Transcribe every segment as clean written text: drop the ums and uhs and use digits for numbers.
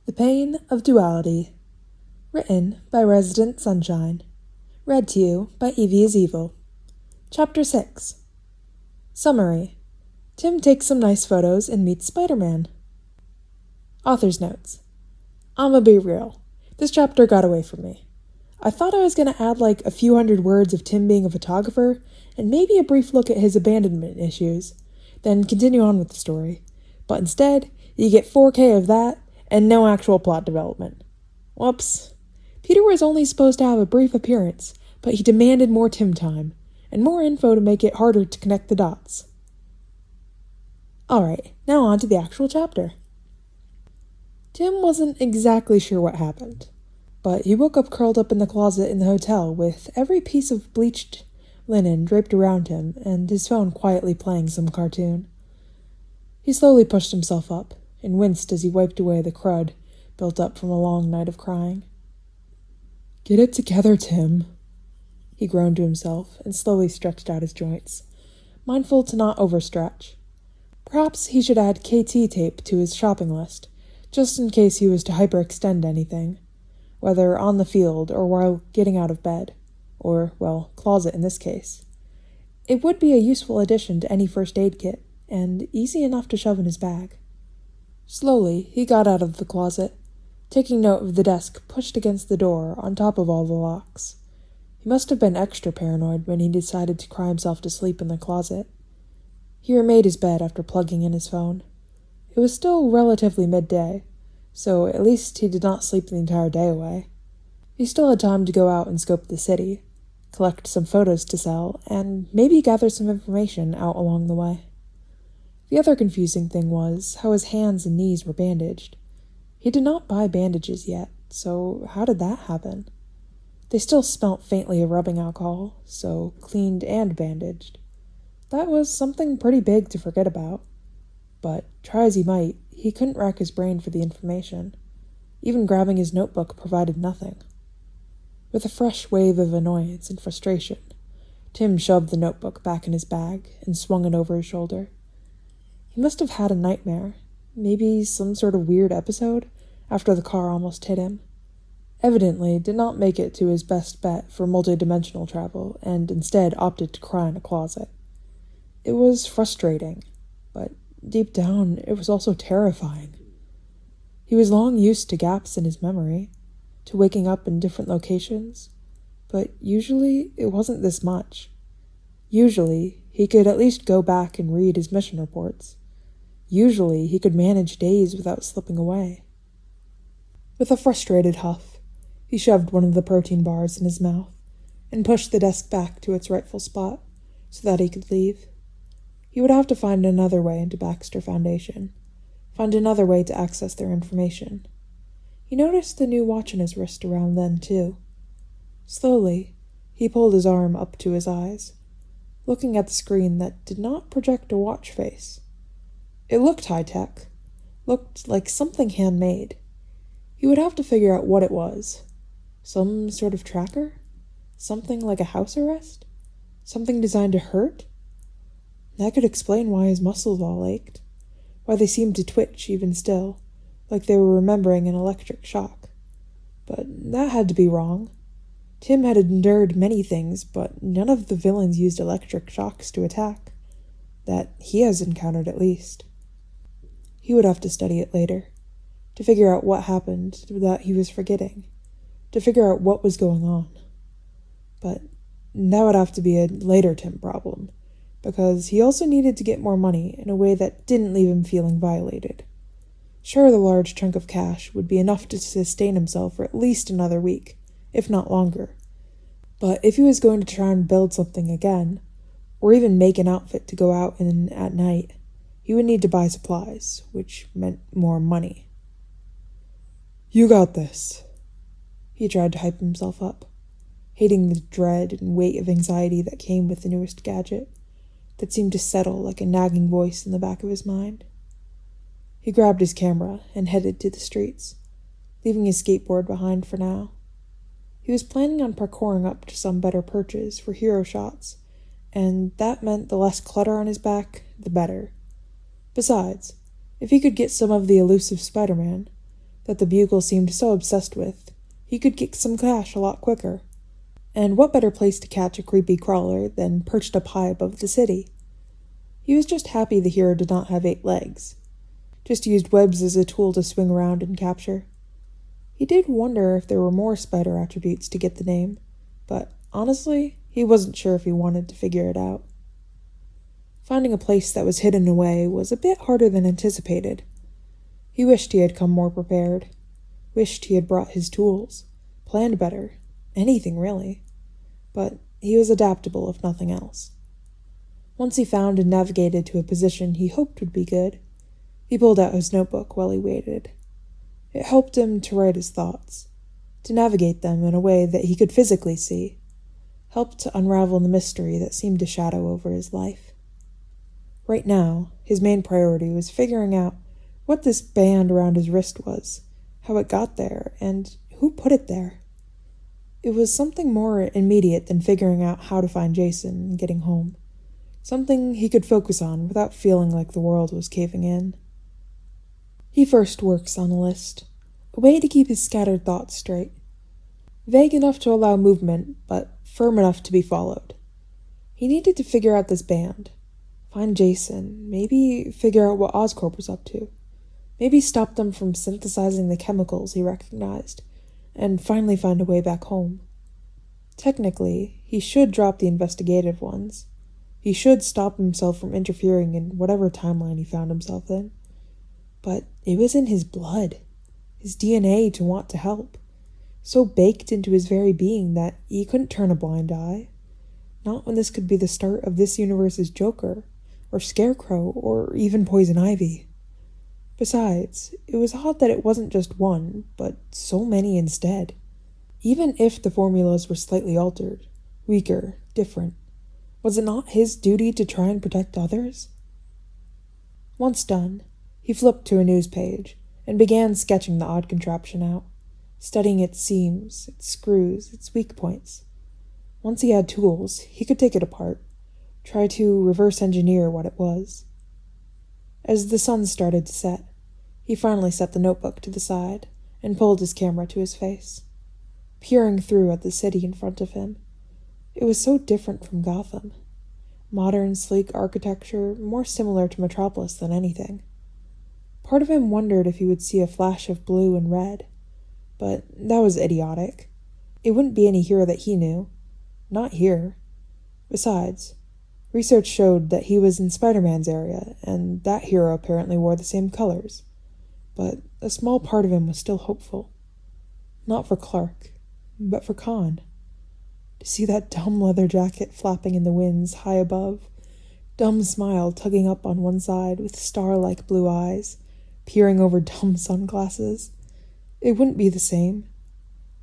The Pain of Duality. Written by Resident Sunshine. Read to you by Evie is Evil. Chapter 6. Summary. Tim takes some nice photos and meets Spider-Man. Author's notes. I'ma be real. This chapter got away from me. I thought I was going to add like a few hundred words of Tim being a photographer and maybe a brief look at his abandonment issues, then continue on with the story. But instead, you get 4K of that and no actual plot development. Whoops. Peter was only supposed to have a brief appearance, but he demanded more Tim time, and more info to make it harder to connect the dots. Alright, now on to the actual chapter. Tim wasn't exactly sure what happened, but he woke up curled up in the closet in the hotel with every piece of bleached linen draped around him and his phone quietly playing some cartoon. He slowly pushed himself up, and winced as he wiped away the crud built up from a long night of crying. "Get it together, Tim," he groaned to himself, and slowly stretched out his joints, mindful to not overstretch. Perhaps he should add KT tape to his shopping list, just in case he was to hyperextend anything, whether on the field or while getting out of bed, or, well, closet in this case. It would be a useful addition to any first aid kit, and easy enough to shove in his bag. Slowly, he got out of the closet, taking note of the desk pushed against the door on top of all the locks. He must have been extra paranoid when he decided to cry himself to sleep in the closet. He remade his bed after plugging in his phone. It was still relatively midday, so at least he did not sleep the entire day away. He still had time to go out and scope the city, collect some photos to sell, and maybe gather some information out along the way. The other confusing thing was how his hands and knees were bandaged. He did not buy bandages yet, so how did that happen? They still smelt faintly of rubbing alcohol, so cleaned and bandaged. That was something pretty big to forget about. But, try as he might, he couldn't rack his brain for the information. Even grabbing his notebook provided nothing. With a fresh wave of annoyance and frustration, Tim shoved the notebook back in his bag and swung it over his shoulder. He must have had a nightmare, maybe some sort of weird episode, after the car almost hit him. Evidently did not make it to his best bet for multidimensional travel, and instead opted to cry in a closet. It was frustrating, but deep down it was also terrifying. He was long used to gaps in his memory, to waking up in different locations, but usually it wasn't this much. Usually he could at least go back and read his mission reports. Usually he could manage days without slipping away. With a frustrated huff, he shoved one of the protein bars in his mouth and pushed the desk back to its rightful spot so that he could leave. He would have to find another way into Baxter Foundation, find another way to access their information. He noticed the new watch on his wrist around then, too. Slowly, he pulled his arm up to his eyes, looking at the screen that did not project a watch face. It looked high-tech, looked like something handmade. He would have to figure out what it was. Some sort of tracker? Something like a house arrest? Something designed to hurt? That could explain why his muscles all ached, why they seemed to twitch even still, like they were remembering an electric shock. But that had to be wrong. Tim had endured many things, but none of the villains used electric shocks to attack. That he has encountered, at least. He would have to study it later, to figure out what happened that he was forgetting, to figure out what was going on. But that would have to be a later Tim problem, because he also needed to get more money in a way that didn't leave him feeling violated. Sure, the large chunk of cash would be enough to sustain himself for at least another week, if not longer. But if he was going to try and build something again, or even make an outfit to go out in at night, he would need to buy supplies, which meant more money. "You got this." He tried to hype himself up, hating the dread and weight of anxiety that came with the newest gadget, that seemed to settle like a nagging voice in the back of his mind. He grabbed his camera and headed to the streets, leaving his skateboard behind for now. He was planning on parkouring up to some better perches for hero shots, and that meant the less clutter on his back, the better. Besides, if he could get some of the elusive Spider-Man, that the Bugle seemed so obsessed with, he could get some cash a lot quicker. And what better place to catch a creepy crawler than perched up high above the city? He was just happy the hero did not have 8 legs. Just used webs as a tool to swing around and capture. He did wonder if there were more spider attributes to get the name, but honestly, he wasn't sure if he wanted to figure it out. Finding a place that was hidden away was a bit harder than anticipated. He wished he had come more prepared. Wished he had brought his tools. Planned better. Anything, really. But he was adaptable, if nothing else. Once he found and navigated to a position he hoped would be good, he pulled out his notebook while he waited. It helped him to write his thoughts, to navigate them in a way that he could physically see, helped to unravel the mystery that seemed to shadow over his life. Right now, his main priority was figuring out what this band around his wrist was, how it got there, and who put it there. It was something more immediate than figuring out how to find Jason and getting home. Something he could focus on without feeling like the world was caving in. He first works on a list, a way to keep his scattered thoughts straight. Vague enough to allow movement, but firm enough to be followed. He needed to figure out this band, find Jason, maybe figure out what Oscorp was up to, maybe stop them from synthesizing the chemicals he recognized, and finally find a way back home. Technically, he should drop the investigative ones. He should stop himself from interfering in whatever timeline he found himself in. But it was in his blood, his DNA to want to help, so baked into his very being that he couldn't turn a blind eye. Not when this could be the start of this universe's Joker, or Scarecrow, or even Poison Ivy. Besides, it was odd that it wasn't just one, but so many instead. Even if the formulas were slightly altered, weaker, different, was it not his duty to try and protect others? Once done, he flipped to a news page and began sketching the odd contraption out, studying its seams, its screws, its weak points. Once he had tools, he could take it apart, try to reverse engineer what it was. As the sun started to set, he finally set the notebook to the side and pulled his camera to his face, peering through at the city in front of him. It was so different from Gotham. Modern, sleek architecture, more similar to Metropolis than anything. Part of him wondered if he would see a flash of blue and red, but that was idiotic. It wouldn't be any hero that he knew. Not here. Besides, research showed that he was in Spider-Man's area, and that hero apparently wore the same colors. But a small part of him was still hopeful. Not for Clark, but for Khan. To see that dumb leather jacket flapping in the winds high above, dumb smile tugging up on one side with star-like blue eyes, peering over dumb sunglasses. It wouldn't be the same.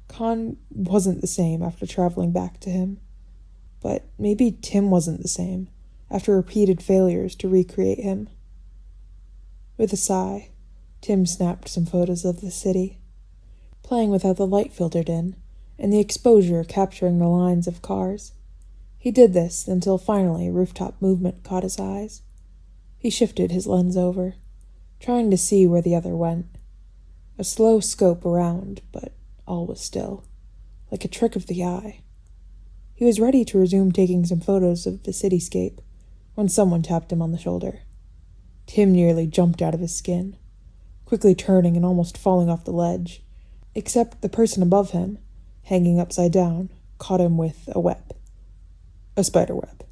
Khan wasn't the same after traveling back to him. But maybe Tim wasn't the same after repeated failures to recreate him. With a sigh, Tim snapped some photos of the city, playing with how the light filtered in, and the exposure capturing the lines of cars. He did this until finally rooftop movement caught his eyes. He shifted his lens over, trying to see where the other went. A slow scope around, but all was still, like a trick of the eye. He was ready to resume taking some photos of the cityscape when someone tapped him on the shoulder. Tim nearly jumped out of his skin, quickly turning and almost falling off the ledge, except the person above him, hanging upside down, caught him with a web. A spider web.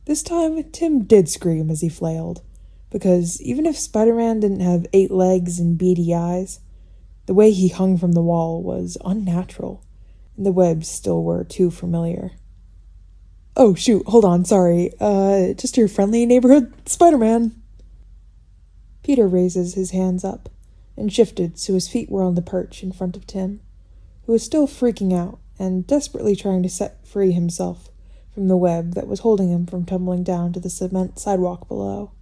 This time, Tim did scream as he flailed, because even if Spider-Man didn't have 8 legs and beady eyes, the way he hung from the wall was unnatural, and the webs still were too familiar. "Oh, shoot, hold on, sorry. Just your friendly neighborhood Spider-Man." Peter raises his hands up and shifted so his feet were on the perch in front of Tim, who was still freaking out and desperately trying to set free himself from the web that was holding him from tumbling down to the cement sidewalk below.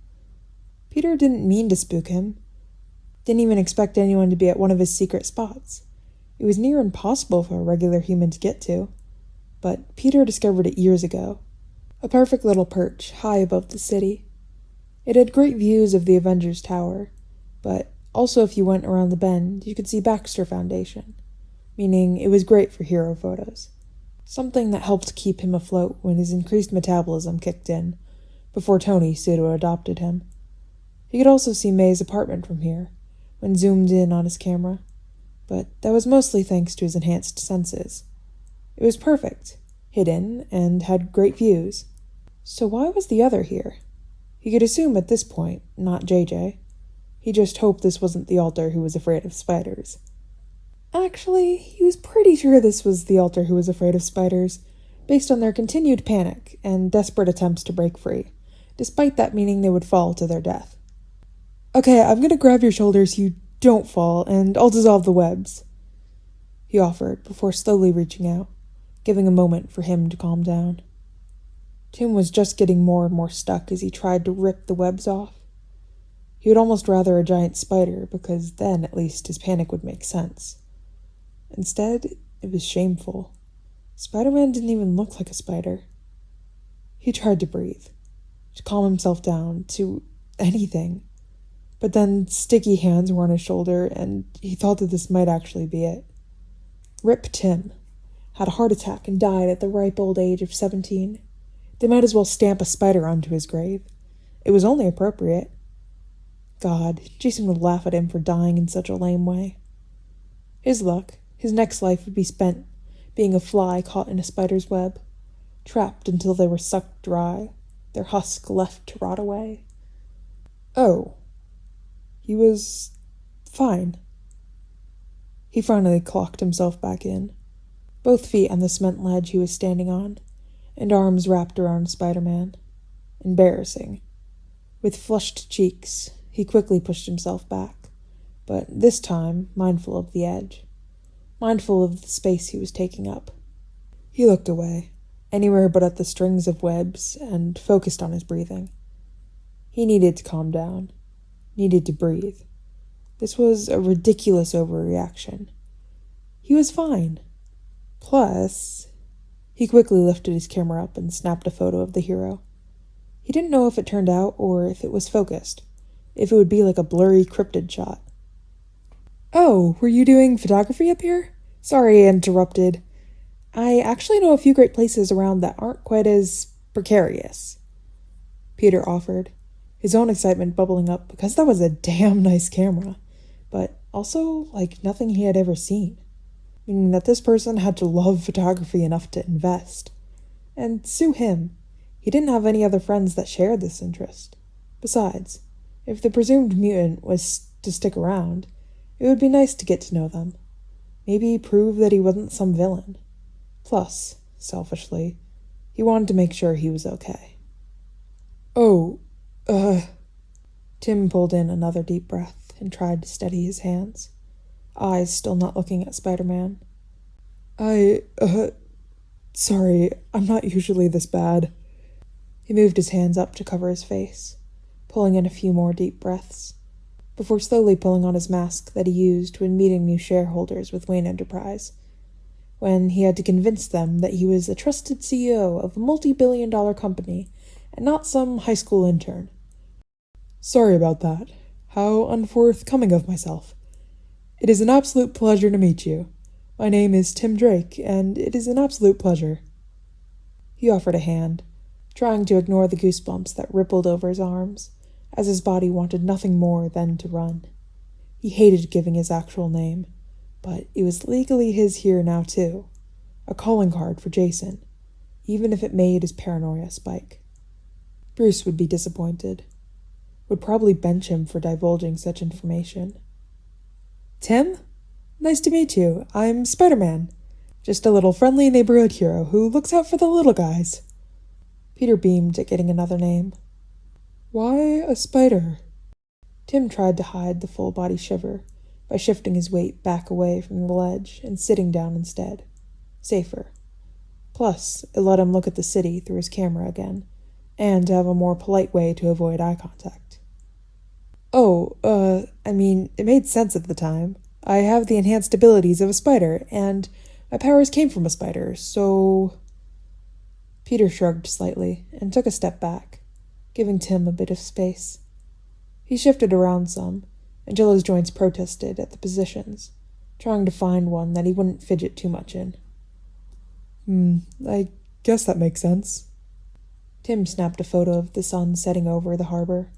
Peter didn't mean to spook him. Didn't even expect anyone to be at one of his secret spots. It was near impossible for a regular human to get to. But Peter discovered it years ago. A perfect little perch high above the city. It had great views of the Avengers Tower, but Also, if you went around the bend, you could see Baxter Foundation, meaning it was great for hero photos. Something that helped keep him afloat when his increased metabolism kicked in, before Tony pseudo-adopted him. He could also see May's apartment from here, when zoomed in on his camera, but that was mostly thanks to his enhanced senses. It was perfect, hidden, and had great views. So why was the other here? He could assume at this point, not JJ. He just hoped this wasn't the alter who was afraid of spiders. Actually, he was pretty sure this was the alter who was afraid of spiders, based on their continued panic and desperate attempts to break free, despite that meaning they would fall to their death. Okay, I'm gonna grab your shoulders so you don't fall, and I'll dissolve the webs, he offered before slowly reaching out, giving a moment for him to calm down. Tim was just getting more and more stuck as he tried to rip the webs off. He would almost rather a giant spider, because then at least his panic would make sense. Instead, it was shameful. Spider-Man didn't even look like a spider. He tried to breathe, to calm himself down, to anything. But then sticky hands were on his shoulder, and he thought that this might actually be it. Rip Tim had a heart attack and died at the ripe old age of 17. They might as well stamp a spider onto his grave. It was only appropriate. God, Jason would laugh at him for dying in such a lame way. His luck, his next life would be spent being a fly caught in a spider's web, trapped until they were sucked dry, their husk left to rot away. Oh. He was fine. He finally clocked himself back in, both feet on the cement ledge he was standing on, and arms wrapped around Spider-Man. Embarrassing. With flushed cheeks, he quickly pushed himself back, but this time mindful of the edge, mindful of the space he was taking up. He looked away, anywhere but at the strings of webs, and focused on his breathing. He needed to calm down, needed to breathe. This was a ridiculous overreaction. He was fine. Plus, he quickly lifted his camera up and snapped a photo of the hero. He didn't know if it turned out or if it was focused, if it would be like a blurry cryptid shot. Oh, were you doing photography up here? Sorry I interrupted. I actually know a few great places around that aren't quite as precarious, Peter offered, his own excitement bubbling up because that was a damn nice camera, but also like nothing he had ever seen, meaning that this person had to love photography enough to invest. And sue him. He didn't have any other friends that shared this interest. Besides, if the presumed mutant was to stick around, it would be nice to get to know them. Maybe prove that he wasn't some villain. Plus, selfishly, he wanted to make sure he was okay. Oh, Tim pulled in another deep breath and tried to steady his hands, eyes still not looking at Spider-Man. Sorry, I'm not usually this bad. He moved his hands up to cover his face, pulling in a few more deep breaths, before slowly pulling on his mask that he used when meeting new shareholders with Wayne Enterprise, when he had to convince them that he was a trusted CEO of a multi-billion-dollar company and not some high school intern. Sorry about that. How unforthcoming of myself. It is an absolute pleasure to meet you. My name is Tim Drake, and it is an absolute pleasure. He offered a hand, trying to ignore the goosebumps that rippled over his arms, as his body wanted nothing more than to run. He hated giving his actual name, but it was legally his here now too, a calling card for Jason, even if it made his paranoia spike. Bruce would be disappointed, would probably bench him for divulging such information. Tim? Nice to meet you. I'm Spider-Man, just a little friendly neighborhood hero who looks out for the little guys. Peter beamed at getting another name. Why a spider? Tim tried to hide the full-body shiver by shifting his weight back away from the ledge and sitting down instead. Safer. Plus, it let him look at the city through his camera again, and to have a more polite way to avoid eye contact. It made sense at the time. I have the enhanced abilities of a spider, and my powers came from a spider, so... Peter shrugged slightly and took a step back, giving Tim a bit of space. He shifted around some, until his joints protested at the positions, trying to find one that he wouldn't fidget too much in. I guess that makes sense. Tim snapped a photo of the sun setting over the harbor,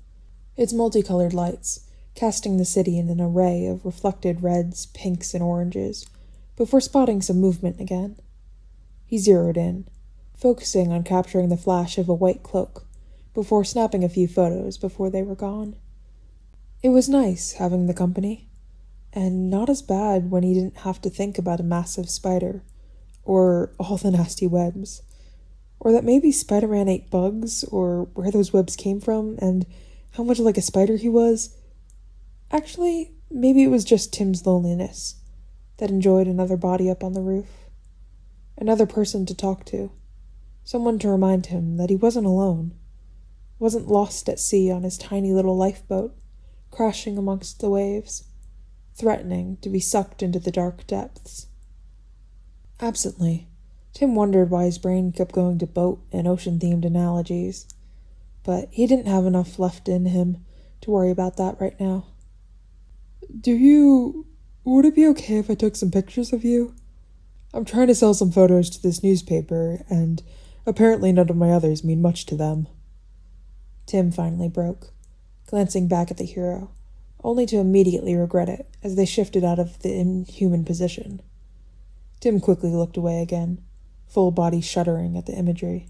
its multicolored lights casting the city in an array of reflected reds, pinks, and oranges, before spotting some movement again. He zeroed in, focusing on capturing the flash of a white cloak, before snapping a few photos before they were gone. It was nice having the company, and not as bad when he didn't have to think about a massive spider, or all the nasty webs, or that maybe Spider-Man ate bugs, or where those webs came from, and how much like a spider he was. Actually, maybe it was just Tim's loneliness that enjoyed another body up on the roof. Another person to talk to. Someone to remind him that he wasn't alone. Wasn't lost at sea on his tiny little lifeboat, crashing amongst the waves, threatening to be sucked into the dark depths. Absently, Tim wondered why his brain kept going to boat and ocean-themed analogies, but he didn't have enough left in him to worry about that right now. Would it be okay if I took some pictures of you? I'm trying to sell some photos to this newspaper, and apparently none of my others mean much to them. Tim finally broke, glancing back at the hero, only to immediately regret it as they shifted out of the inhuman position. Tim quickly looked away again, full body shuddering at the imagery.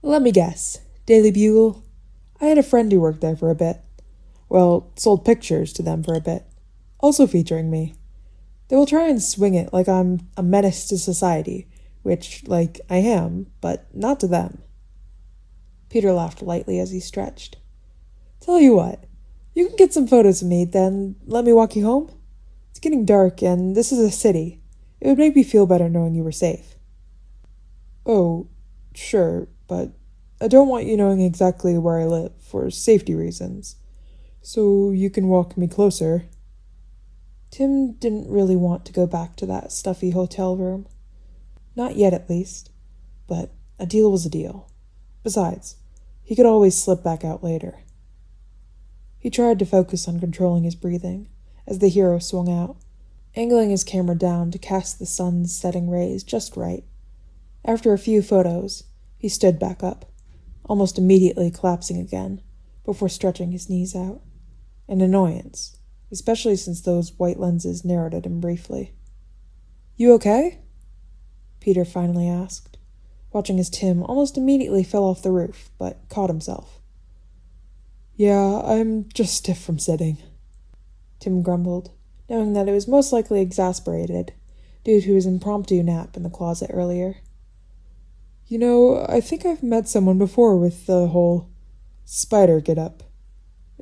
Let me guess. Daily Bugle? I had a friend who worked there for a bit. Well, sold pictures to them for a bit, also featuring me. They will try and swing it like I'm a menace to society, which, I am, but not to them. Peter laughed lightly as he stretched. Tell you what, you can get some photos of me, then let me walk you home? It's getting dark, and this is a city. It would make me feel better knowing you were safe. Oh, sure, but I don't want you knowing exactly where I live, for safety reasons. So you can walk me closer. Tim didn't really want to go back to that stuffy hotel room. Not yet, at least. But a deal was a deal. Besides, he could always slip back out later. He tried to focus on controlling his breathing as the hero swung out, angling his camera down to cast the sun's setting rays just right. After a few photos, he stood back up, almost immediately collapsing again, before stretching his knees out. An annoyance, especially since those white lenses narrowed at him briefly. You okay? Peter finally asked, watching as Tim almost immediately fell off the roof, but caught himself. Yeah, I'm just stiff from sitting, Tim grumbled, knowing that it was most likely exasperated due to his impromptu nap in the closet earlier. I think I've met someone before with the whole spider get-up.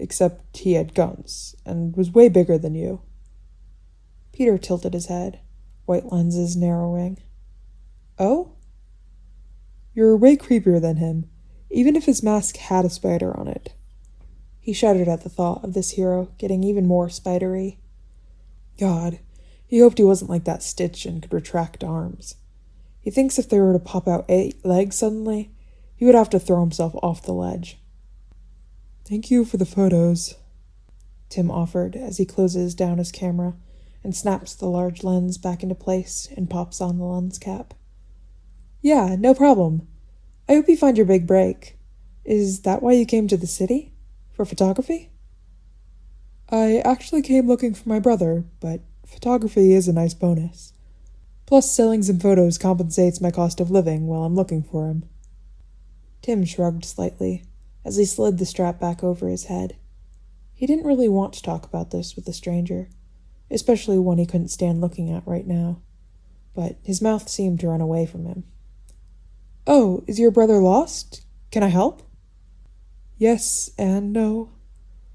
Except he had guns, and was way bigger than you. Peter tilted his head, white lenses narrowing. Oh? You're way creepier than him, even if his mask had a spider on it. He shuddered at the thought of this hero getting even more spidery. God, he hoped he wasn't like that Stitch and could retract arms. He thinks if they were to pop out 8 legs suddenly, he would have to throw himself off the ledge. Thank you for the photos, Tim offered as he closes down his camera and snaps the large lens back into place and pops on the lens cap. Yeah, no problem. I hope you find your big break. Is that why you came to the city? For photography? I actually came looking for my brother, but photography is a nice bonus. Plus, selling some photos compensates my cost of living while I'm looking for him. Tim shrugged slightly as he slid the strap back over his head. He didn't really want to talk about this with a stranger, especially one he couldn't stand looking at right now, but his mouth seemed to run away from him. Oh, is your brother lost? Can I help? Yes and no.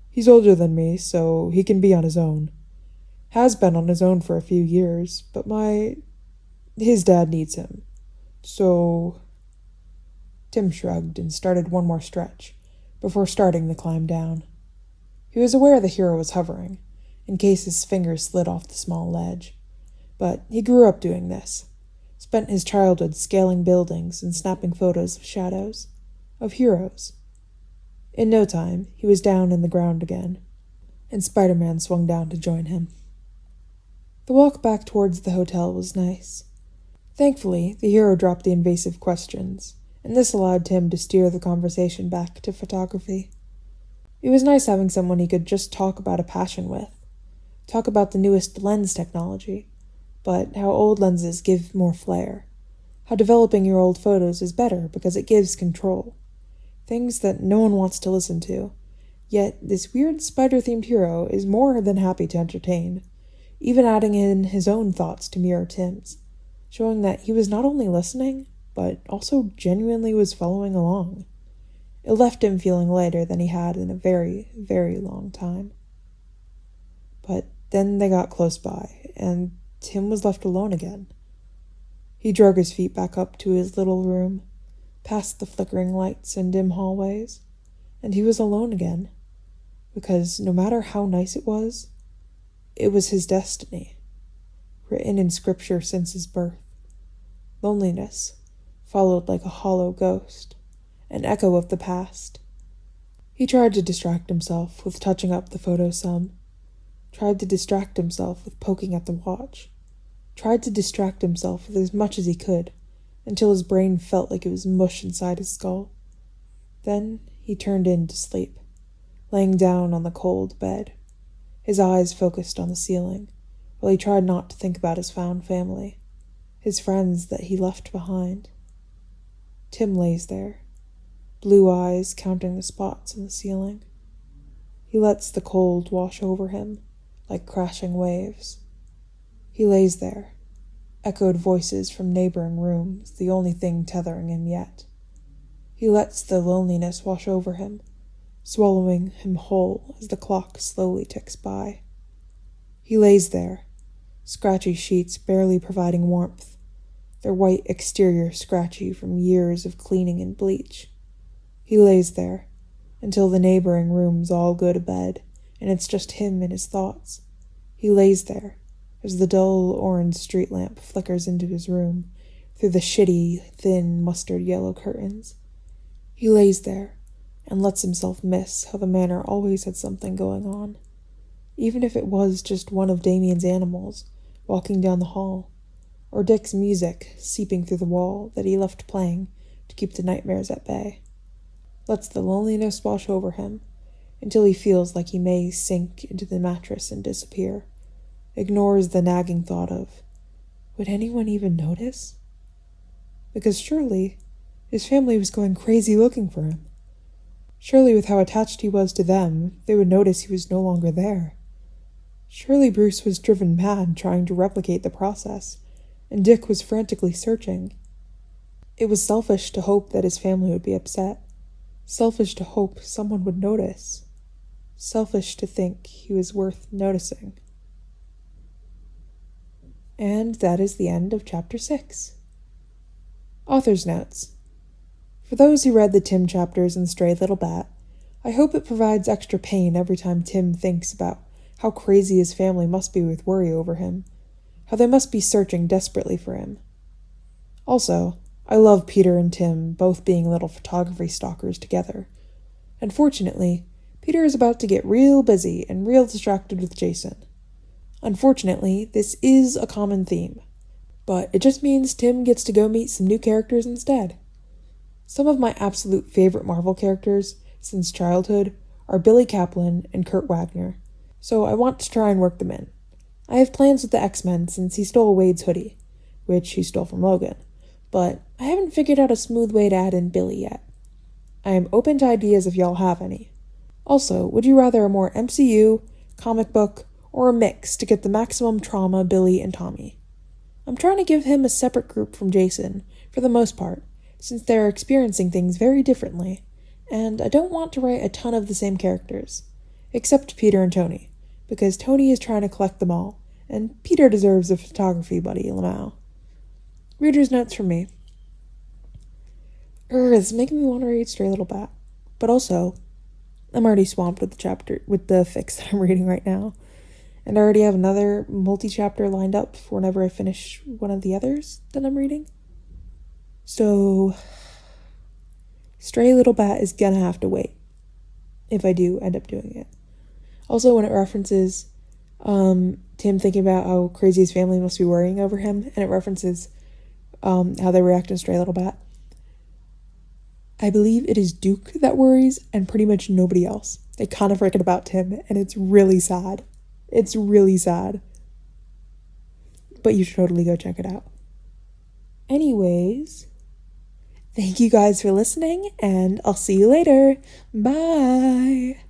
He's older than me, so he can be on his own. Has been on his own for a few years, but his dad needs him. So... Tim shrugged and started one more stretch, before starting the climb down. He was aware the hero was hovering, in case his fingers slid off the small ledge. But he grew up doing this, spent his childhood scaling buildings and snapping photos of shadows, of heroes. In no time, he was down in the ground again, and Spider-Man swung down to join him. The walk back towards the hotel was nice. Thankfully, the hero dropped the invasive questions, and this allowed Tim to steer the conversation back to photography. It was nice having someone he could just talk about a passion with. Talk about the newest lens technology, but how old lenses give more flair. How developing your old photos is better because it gives control. Things that no one wants to listen to. Yet this weird spider-themed hero is more than happy to entertain, even adding in his own thoughts to mirror Tim's, showing that he was not only listening, but also genuinely was following along. It left him feeling lighter than he had in a very, very long time. But then they got close by, and Tim was left alone again. He drug his feet back up to his little room, past the flickering lights and dim hallways, and he was alone again, because no matter how nice it was his destiny, written in scripture since his birth. Loneliness followed like a hollow ghost, an echo of the past. He tried to distract himself with touching up the photo some, tried to distract himself with poking at the watch, tried to distract himself with as much as he could, until his brain felt like it was mush inside his skull. Then he turned in to sleep, laying down on the cold bed, his eyes focused on the ceiling, while he tried not to think about his found family, his friends that he left behind. Tim lays there, blue eyes counting the spots in the ceiling. He lets the cold wash over him like crashing waves. He lays there, echoed voices from neighboring rooms, the only thing tethering him yet. He lets the loneliness wash over him, swallowing him whole as the clock slowly ticks by. He lays there, scratchy sheets barely providing warmth, their white exterior scratchy from years of cleaning and bleach. He lays there, until the neighboring rooms all go to bed, and it's just him and his thoughts. He lays there, as the dull orange street lamp flickers into his room through the shitty, thin, mustard-yellow curtains. He lays there, and lets himself miss how the manor always had something going on, even if it was just one of Damien's animals walking down the hall, or Dick's music seeping through the wall that he left playing to keep the nightmares at bay. Lets the loneliness wash over him, until he feels like he may sink into the mattress and disappear. Ignores the nagging thought of, would anyone even notice? Because surely his family was going crazy looking for him. Surely with how attached he was to them, they would notice he was no longer there. Surely Bruce was driven mad trying to replicate the process, and Dick was frantically searching. It was selfish to hope that his family would be upset. Selfish to hope someone would notice. Selfish to think he was worth noticing. And that is the end of Chapter 6. Author's Notes. For those who read the Tim chapters in Stray Little Bat, I hope it provides extra pain every time Tim thinks about how crazy his family must be with worry over him, how they must be searching desperately for him. Also, I love Peter and Tim both being little photography stalkers together. Unfortunately, Peter is about to get real busy and real distracted with Jason. Unfortunately, this is a common theme, but it just means Tim gets to go meet some new characters instead. Some of my absolute favorite Marvel characters since childhood are Billy Kaplan and Kurt Wagner, so I want to try and work them in. I have plans with the X-Men since he stole Wade's hoodie, which he stole from Logan, but I haven't figured out a smooth way to add in Billy yet. I am open to ideas if y'all have any. Also, would you rather a more MCU, comic book, or a mix to get the maximum trauma Billy and Tommy? I'm trying to give him a separate group from Jason, for the most part, since they're experiencing things very differently, and I don't want to write a ton of the same characters, except Peter and Tony, because Tony is trying to collect them all, and Peter deserves a photography buddy, Lamau. Reader's notes from me. It's making me want to read Stray Little Bat, but also, I'm already swamped with the fics that I'm reading right now, and I already have another multi-chapter lined up for whenever I finish one of the others that I'm reading. So, Stray Little Bat is gonna have to wait, if I do end up doing it. Also, when it references Tim thinking about how crazy his family must be worrying over him, and it references how they react in Stray Little Bat, I believe it is Duke that worries and pretty much nobody else. They kind of forget about Tim, and it's really sad. It's really sad. But you should totally go check it out. Anyways, thank you guys for listening, and I'll see you later. Bye!